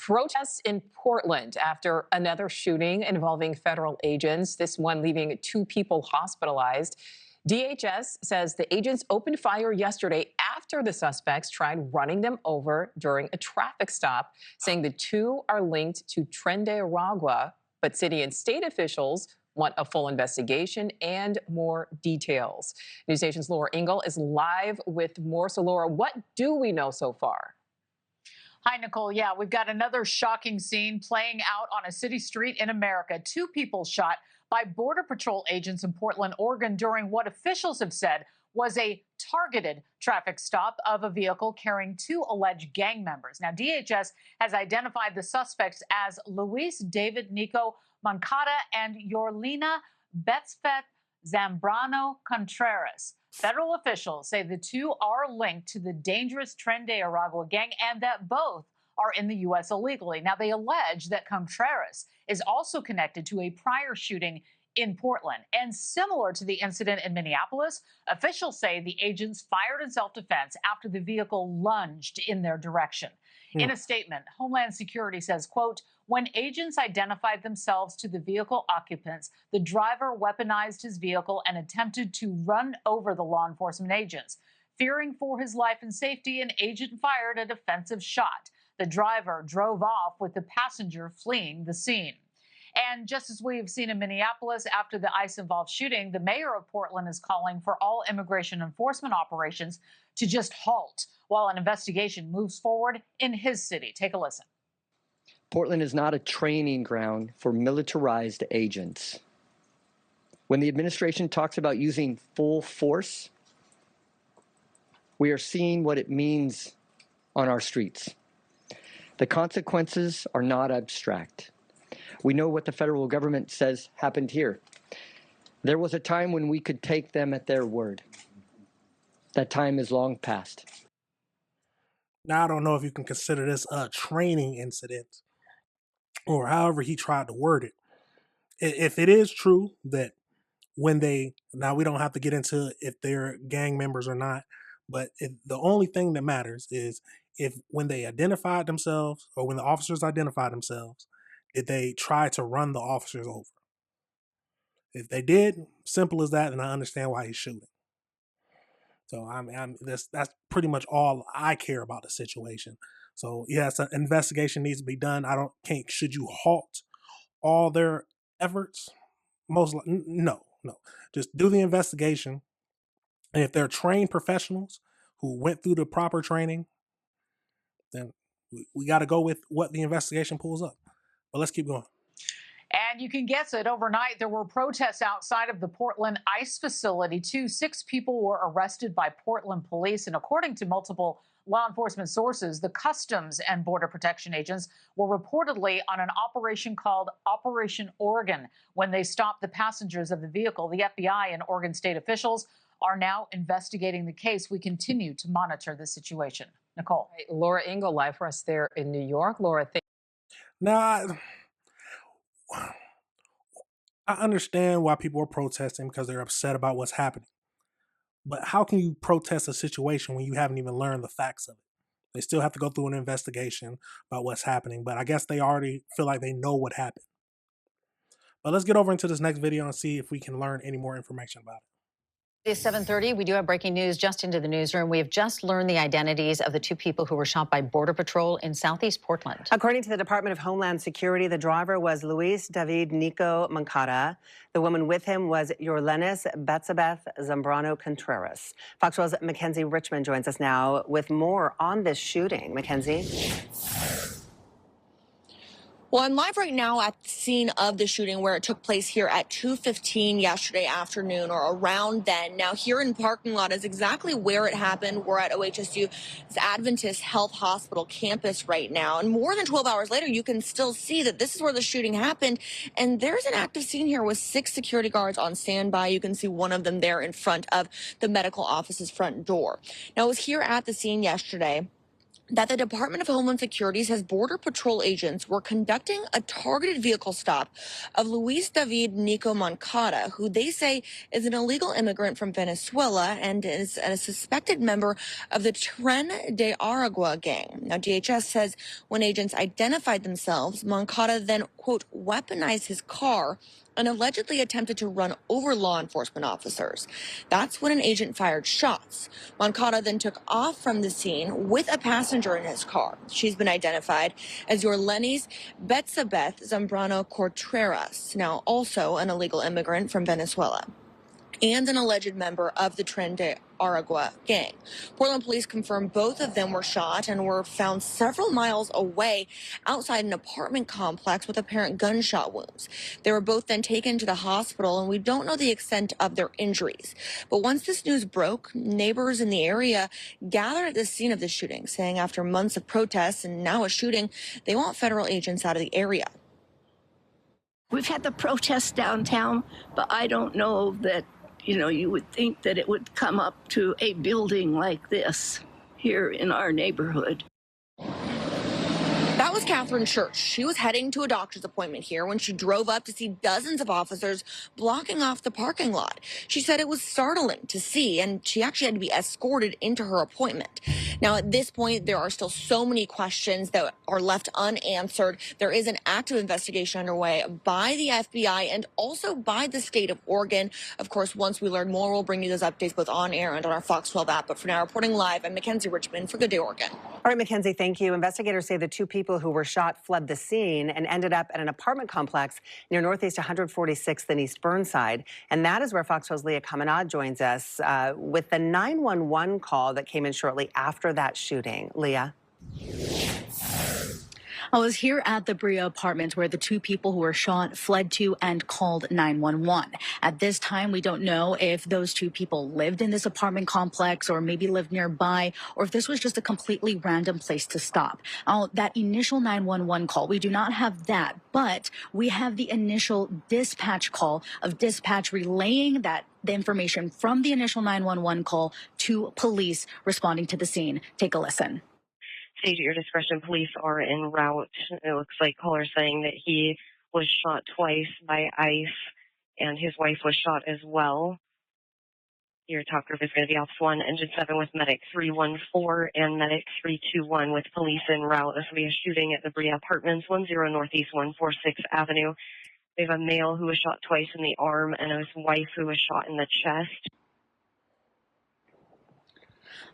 Protests in Portland after another shooting involving federal agents, this one leaving 2 people hospitalized. DHS says the agents opened fire yesterday after the suspects tried running them over during a traffic stop, saying the 2 are linked to Tren de Aragua, but city and state officials want a full investigation and more details. News Nation's Laura Ingle is live with more. So, Laura, what do we know so far? Hi, Nicole. Yeah, we've got another shocking scene playing out on a city street in America. 2 people shot by Border Patrol agents in Portland, Oregon, during what officials have said was a targeted traffic stop of a vehicle carrying 2 alleged gang members. Now, DHS has identified the suspects as Luis David Nico Moncada and Yorlina Betzfet Zambrano Contreras. Federal officials say the 2 are linked to the dangerous Tren de Aragua gang and that both are in the U.S. illegally. Now, they allege that Contreras is also connected to a prior shooting in Portland. And similar to the incident in Minneapolis, officials say the agents fired in self-defense after the vehicle lunged in their direction. In a statement, Homeland Security says, quote, when agents identified themselves to the vehicle occupants, the driver weaponized his vehicle and attempted to run over the law enforcement agents. Fearing for his life and safety, an agent fired a defensive shot. The driver drove off with the passenger fleeing the scene. And just as we have seen in Minneapolis after the ICE-involved shooting, the mayor of Portland is calling for all immigration enforcement operations to just halt while an investigation moves forward in his city. Take a listen. Portland is not a training ground for militarized agents. When the administration talks about using full force, we are seeing what it means on our streets. The consequences are not abstract. We know what the federal government says happened here. There was a time when we could take them at their word. That time is long past. Now, I don't know if you can consider this a training incident or however he tried to word it. If it is true that when now we don't have to get into if they're gang members or not, but the only thing that matters is when they identified themselves or when the officers identified themselves, did they try to run the officers over? If they did, simple as that, then I understand why he's shooting. So that's pretty much all I care about the situation. So yes, an investigation needs to be done. Should you halt all their efforts? No. Just do the investigation. And if they're trained professionals who went through the proper training, then we got to go with what the investigation pulls up. But let's keep going. And you can guess it, overnight there were protests outside of the Portland ICE facility too. 6 people were arrested by Portland police. And according to multiple law enforcement sources, the Customs and Border Protection agents were reportedly on an operation called Operation Oregon when they stopped the passengers of the vehicle. The FBI and Oregon state officials are now investigating the case. We continue to monitor the situation. Nicole. Right, Laura Ingle live for us there in New York. Laura, Now, I understand why people are protesting because they're upset about what's happening. But how can you protest a situation when you haven't even learned the facts of it? They still have to go through an investigation about what's happening, but I guess they already feel like they know what happened. But let's get over into this next video and see if we can learn any more information about it. It's 7:30. We do have breaking news just into the newsroom. We have just learned the identities of the 2 people who were shot by Border Patrol in southeast Portland. According to the Department of Homeland Security, the driver was Luis David Nico Moncada. The woman with him was Yorlenis Betzabeth Zambrano Contreras. Fox 12's Mackenzie Richmond joins us now with more on this shooting. Mackenzie? Well, I'm live right now at the scene of the shooting where it took place here at 2:15 yesterday afternoon or around then. Now, here in parking lot is exactly where it happened. We're at OHSU's Adventist Health Hospital campus right now. And more than 12 hours later, you can still see that this is where the shooting happened. And there's an active scene here with 6 security guards on standby. You can see one of them there in front of the medical office's front door. Now, I was here at the scene yesterday. that the Department of Homeland Security says Border Patrol agents were conducting a targeted vehicle stop of Luis David Nico Moncada, who they say is an illegal immigrant from Venezuela and is a suspected member of the Tren de Aragua gang. Now, DHS says when agents identified themselves, Moncada then, quote, weaponized his car and allegedly attempted to run over law enforcement officers. That's when an agent fired shots. Moncada then took off from the scene with a passenger in his car. She's been identified as Yorlenis Betsabeth Zambrano Contreras, now also an illegal immigrant from Venezuela, and an alleged member of the Tren de Aragua gang. Portland police confirmed both of them were shot and were found several miles away outside an apartment complex with apparent gunshot wounds. They were both then taken to the hospital, and we don't know the extent of their injuries. But once this news broke, neighbors in the area gathered at the scene of the shooting, saying after months of protests and now a shooting, they want federal agents out of the area. We've had the protests downtown, but I don't know that, you would think that it would come up to a building like this here in our neighborhood. That was Catherine Church. She was heading to a doctor's appointment here when she drove up to see dozens of officers blocking off the parking lot. She said it was startling to see, and she actually had to be escorted into her appointment. Now, at this point, there are still so many questions that are left unanswered. There is an active investigation underway by the FBI and also by the state of Oregon. Of course, once we learn more, we'll bring you those updates both on air and on our Fox 12 app. But for now, reporting live, I'm Mackenzie Richmond for Good Day Oregon. All right, Mackenzie, thank you. Investigators say the two people who were shot fled the scene and ended up at an apartment complex near Northeast 146th and East Burnside. And that is where Fox 12's Leah Kamanah joins us with the 911 call that came in shortly after that shooting. Leah. I was here at the Brea apartment where the two people who were shot fled to and called 911. At this time, we don't know if those two people lived in this apartment complex or maybe lived nearby, or if this was just a completely random place to stop. That initial 911 call, we do not have that, but we have the initial dispatch call of dispatch relaying the information from the initial 911 call to police responding to the scene. Take a listen. Stage at your discretion, police are en route. It looks like caller saying that he was shot twice by ICE and his wife was shot as well. Your talk group is going to be Ops 1, Engine 7 with Medic 314 and Medic 321 with police en route. This will be a shooting at the Brea Apartments, 10 Northeast 146 Avenue. We have a male who was shot twice in the arm and his wife who was shot in the chest.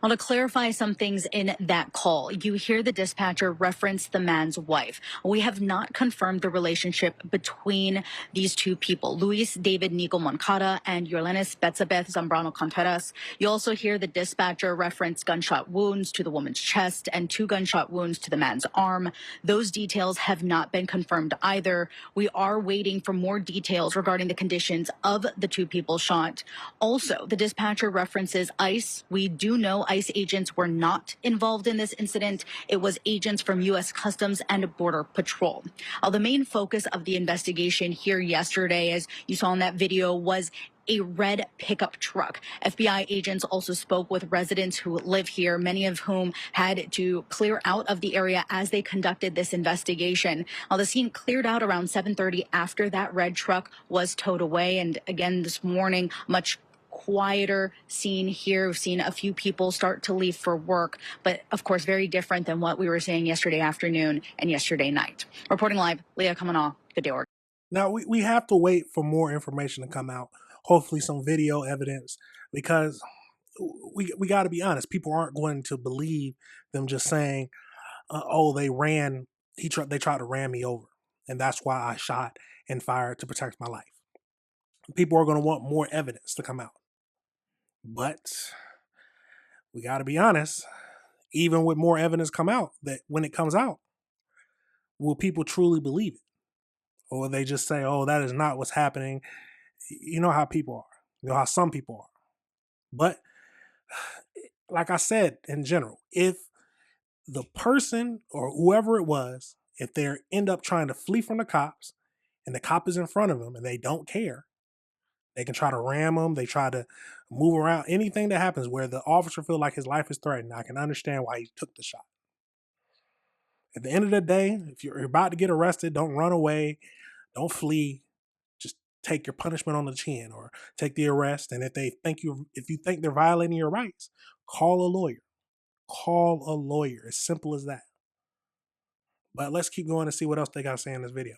Well, to clarify some things in that call, you hear the dispatcher reference the man's wife. We have not confirmed the relationship between these two people, Luis David Nico Moncada and Yorlenis Betsabeth Zambrano Contreras. You also hear the dispatcher reference gunshot wounds to the woman's chest and 2 gunshot wounds to the man's arm. Those details have not been confirmed either. We are waiting for more details regarding the conditions of the two people shot. Also, the dispatcher references ICE. We do know ICE agents were not involved in this incident. It was agents from U.S. Customs and Border Patrol. The main focus of the investigation here yesterday, as you saw in that video, was a red pickup truck. FBI agents also spoke with residents who live here, many of whom had to clear out of the area as they conducted this investigation. The scene cleared out around 7:30 after that red truck was towed away. And again, this morning, much quieter scene here. We've seen a few people start to leave for work, but of course, very different than what we were seeing yesterday afternoon and yesterday night. Reporting live, Leah Kamanah, Good Day Oregon. Now, we have to wait for more information to come out, hopefully some video evidence, because we got to be honest. People aren't going to believe them just saying, oh, they tried to ram me over, and that's why I shot and fired to protect my life. People are going to want more evidence to come out. But we got to be honest, even with more evidence come out, that when it comes out, will people truly believe it? Or will they just say, oh, that is not what's happening? You know how people are. You know how some people are. But like I said, in general, if the person or whoever it was, if they end up trying to flee from the cops and the cop is in front of them and they don't care, they can try to ram them. They try to move around. Anything that happens where the officer feels like his life is threatened, I can understand why he took the shot. At the end of the day, if you're about to get arrested, don't run away, don't flee. Just take your punishment on the chin or take the arrest. And if you think they're violating your rights, call a lawyer. Call a lawyer. As simple as that. But let's keep going and see what else they got to say in this video.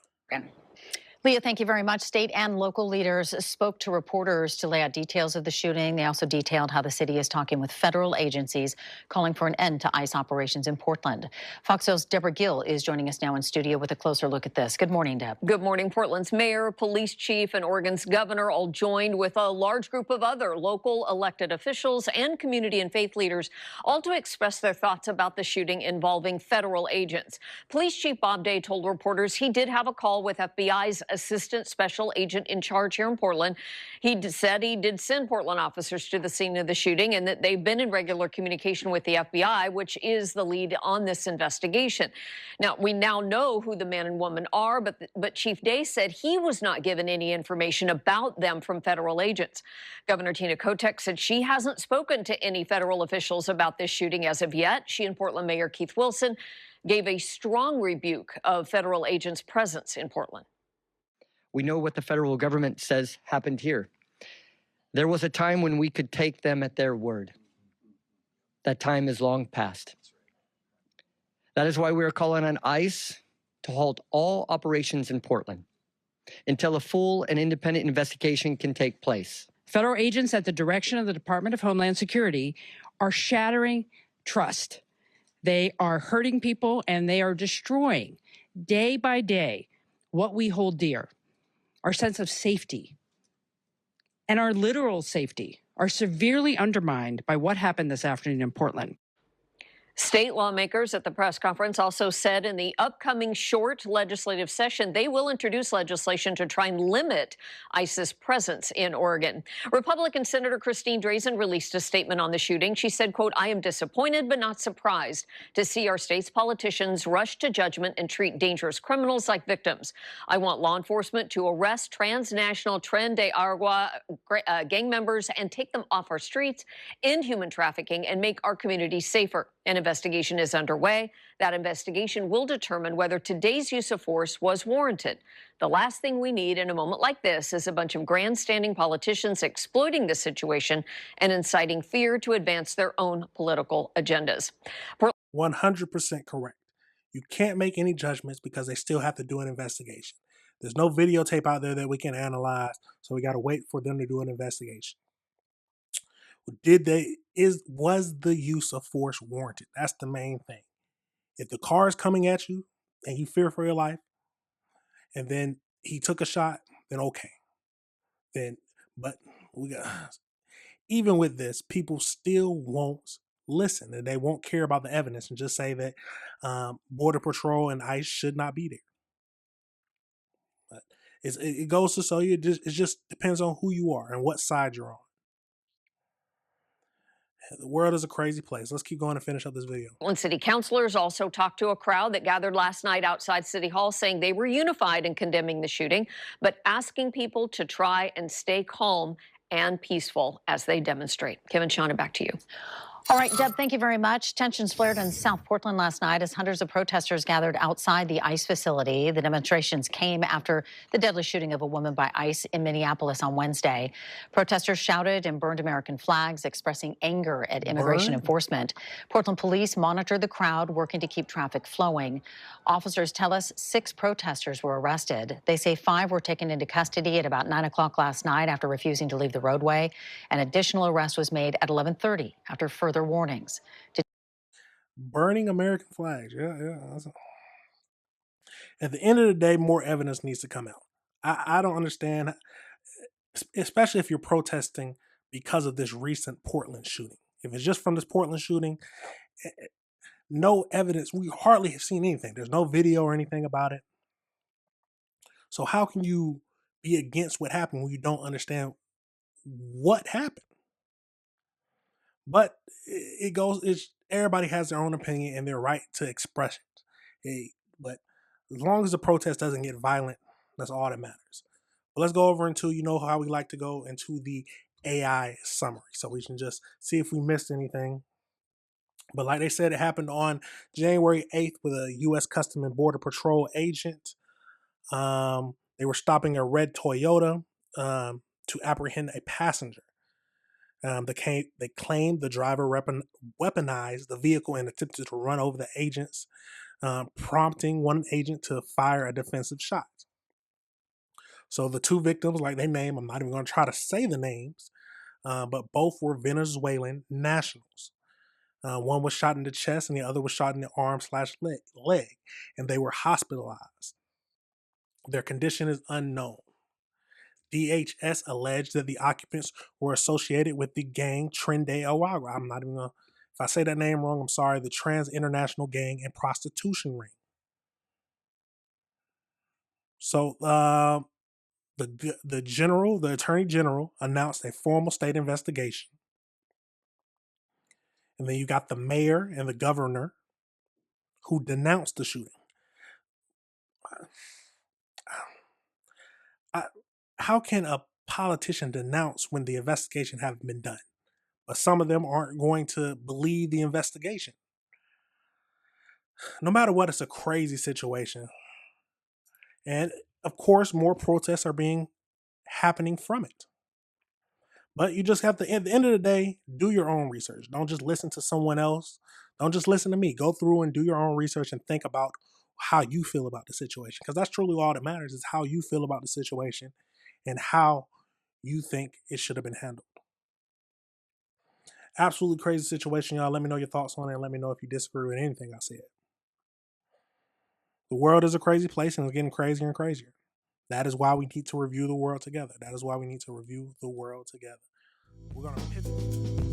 Leah, thank you very much. State and local leaders spoke to reporters to lay out details of the shooting. They also detailed how the city is talking with federal agencies, calling for an end to ICE operations in Portland. Fox News' Deborah Gill is joining us now in studio with a closer look at this. Good morning, Deb. Good morning. Portland's mayor, police chief, and Oregon's governor all joined with a large group of other local elected officials and community and faith leaders, all to express their thoughts about the shooting involving federal agents. Police Chief Bob Day told reporters he did have a call with FBI's assistant special agent in charge here in Portland. He said he did send Portland officers to the scene of the shooting and that they've been in regular communication with the FBI, which is the lead on this investigation. Now, we now know who the man and woman are, but Chief Day said he was not given any information about them from federal agents. Governor Tina Kotek said she hasn't spoken to any federal officials about this shooting as of yet. She and Portland Mayor Keith Wilson gave a strong rebuke of federal agents' presence in Portland. We know what the federal government says happened here. There was a time when we could take them at their word. That time is long past. That is why we are calling on ICE to halt all operations in Portland until a full and independent investigation can take place. Federal agents at the direction of the Department of Homeland Security are shattering trust. They are hurting people and they are destroying day by day what we hold dear. Our sense of safety and our literal safety are severely undermined by what happened this afternoon in Portland. State lawmakers at the press conference also said in the upcoming short legislative session, they will introduce legislation to try and limit ICE's presence in Oregon. Republican Senator Christine Drazen released a statement on the shooting. She said, quote, "I am disappointed but not surprised to see our state's politicians rush to judgment and treat dangerous criminals like victims. I want law enforcement to arrest transnational Tren de Aragua gang members and take them off our streets, end human trafficking, and make our communities safer." An investigation is underway. That investigation will determine whether today's use of force was warranted. The last thing we need in a moment like this is a bunch of grandstanding politicians exploiting the situation and inciting fear to advance their own political agendas. 100% correct. You can't make any judgments because they still have to do an investigation. There's no videotape out there that we can analyze, so we got to wait for them to do an investigation. Was the use of force warranted? That's the main thing. If the car is coming at you and you fear for your life, and then he took a shot, then okay. But even with this, people still won't listen, and they won't care about the evidence and just say that Border Patrol and ICE should not be there. But it goes to show you, it just depends on who you are and what side you're on. The world is a crazy place. Let's keep going and finish up this video. Portland city councilors also talked to a crowd that gathered last night outside City Hall, saying they were unified in condemning the shooting, but asking people to try and stay calm and peaceful as they demonstrate. Kevin, Shauna, back to you. All right, Deb, thank you very much. Tensions flared in South Portland last night as hundreds of protesters gathered outside the ICE facility. The demonstrations came after the deadly shooting of a woman by ICE in Minneapolis on Wednesday. Protesters shouted and burned American flags, expressing anger at immigration enforcement. Portland police monitored the crowd, working to keep traffic flowing. Officers tell us 6 protesters were arrested. They say 5 were taken into custody at about 9 o'clock last night after refusing to leave the roadway. An additional arrest was made at 11:30 after further warnings. Burning American flags. Yeah. At the end of the day, more evidence needs to come out. I don't understand, especially if you're protesting because of this recent Portland shooting. If it's just from this Portland shooting, no evidence. We hardly have seen anything. There's no video or anything about it. So how can you be against what happened when you don't understand what happened? But everybody has their own opinion and their right to express it. But as long as the protest doesn't get violent, that's all that matters. But let's go over into, how we like to go into the AI summary. So we can just see if we missed anything. But like they said, it happened on January 8th with a U.S. Custom and Border Patrol agent. They were stopping a red Toyota to apprehend a passenger. They claimed the driver weaponized the vehicle and attempted to run over the agents, prompting one agent to fire a defensive shot. So the two victims, like they name, I'm not even going to try to say the names, but both were Venezuelan nationals. One was shot in the chest and the other was shot in the arm/leg, and they were hospitalized. Their condition is unknown. DHS alleged that the occupants were associated with the gang Trende Awaga. I'm not even going to, if I say that name wrong, I'm sorry, the Trans International Gang and Prostitution Ring. So the Attorney General announced a formal state investigation. And then you got the mayor and the governor who denounced the shooting. How can a politician denounce when the investigation hasn't been done? But some of them aren't going to believe the investigation. No matter what, it's a crazy situation. And of course, more protests are happening from it. But you just have to, at the end of the day, do your own research. Don't just listen to someone else. Don't just listen to me. Go through and do your own research and think about how you feel about the situation. Because that's truly all that matters, is how you feel about the situation and how you think it should have been handled. Absolutely crazy situation, y'all. Let me know your thoughts on it and let me know if you disagree with anything I said. The world is a crazy place and it's getting crazier and crazier. That is why we need to review the world together. That is why we need to review the world together. We're going to pivot.